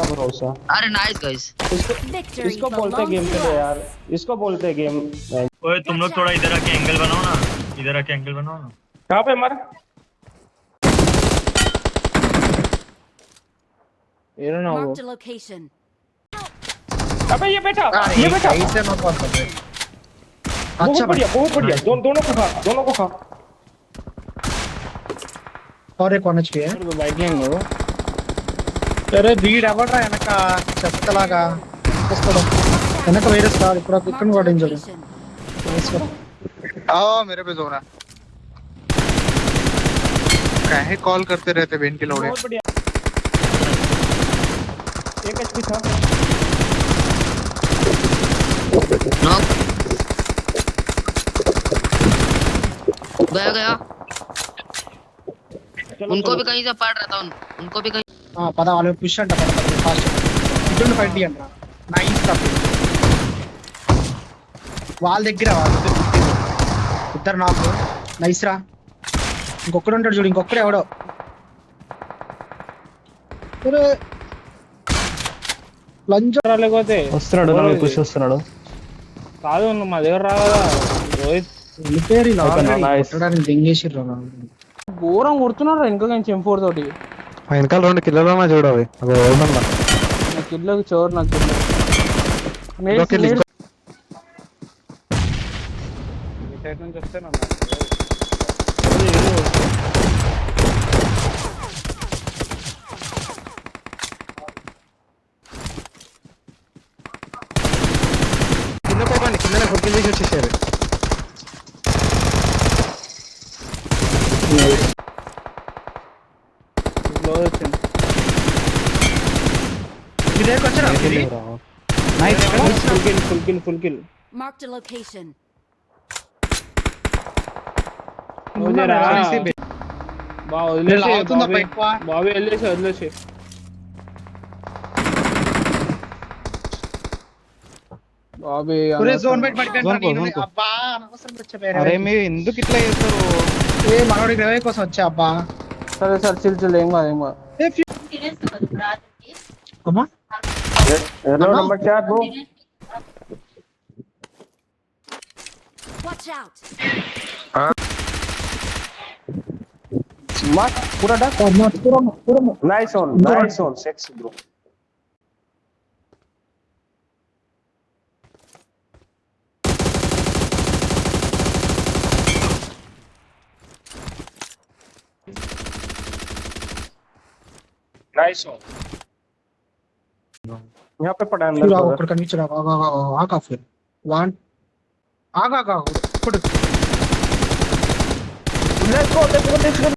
भरोसा। अरे nice guys. इसको बोलते गेम के लिए यार, इसको बोलते गेम। ओए तुम लोग थोड़ा इधर आके एंगल बनाओ ना, इधर आके एंगल बनाओ ना। कहाँ पे मर? ये ना वो। Marked a location. अबे ये बेटा, ये बेटा। इसे मत कॉल कर। बहुत बढ़िया, बहुत बढ़िया। दोनों को खा, दोनों को खा। और एक कौन चाहिए? बैठ लेंगे वो। अरे వీడు ఎవడ్రా వెనక చెత్తలాగా వస్తాడు వెనక వైరస్ కాదు ఇప్పుడు ఇక్కడ Marked a పడించాడు location. आओ मेरे पे जोन है। काहे कॉल करते रहते बेन के लोड़े। बहुत बढ़िया। एक एचपी था। नॉक गया। उनको भी कहीं से पड़ रहा था, उनको भी कहीं। పద వాళ్ళు పుష్ అంట పద ఫాస్ట్ ఇటు ఫైట్ చేయండి రా నైస్ రా వాళ్ళ దగ్గర ఇద్దరు నాకు నైస్ రా ఇంకొకడు ఉంటాడు చూడు ఇంకొకడు ఎవడో లంచ్ లేకపోతే వస్తున్నాడు నా పుష్ వస్తున్నాడు. కాదు మా దగ్గర రావాలా రోహిత్? వెళ్ళిపోయారు ఇలా Nice. కొట్టడానికి దెంగేసిర్రు ఘోరం కొడుతున్నారు వెనక నుంచి M4 తోటి. వెనకాల 2 కిలోలన్నా చూడవి నా కిల్లోకి చోరు నాకు సైడ్ నుంచి వస్తేనా కింద పోకండి, కిందనే కొరికి చేసి వచ్చేసారు. వచ్చింది. మీ దగ్గరకు వచ్చారా nice full kill. Marked a location. బాగా వదిలేసి అవుతుందప్ప ఎక్కువ బాబీ వదిలేసి బాబీ జోన్ బయట పడిపోయింది అబ్బా అనవసరం వచ్చారు అరే మీరు ఎందుకు ఇట్లా చేస్తారు? ఏ మనోడికి రివైవ్ కోసం వచ్చా అబ్బా సరే సార్ చిల్ ఏం కాదు అమ్మా नंबर 4 ब्रो। Watch out. मत पूरा duck. Nice on sexy bro. Nice on. यहाँ पे पड़ा अंदर అక్కడ కనిపించరా ఆగా ఫిర్ వన్ ఆగా ఇప్పుడు लेट्स गो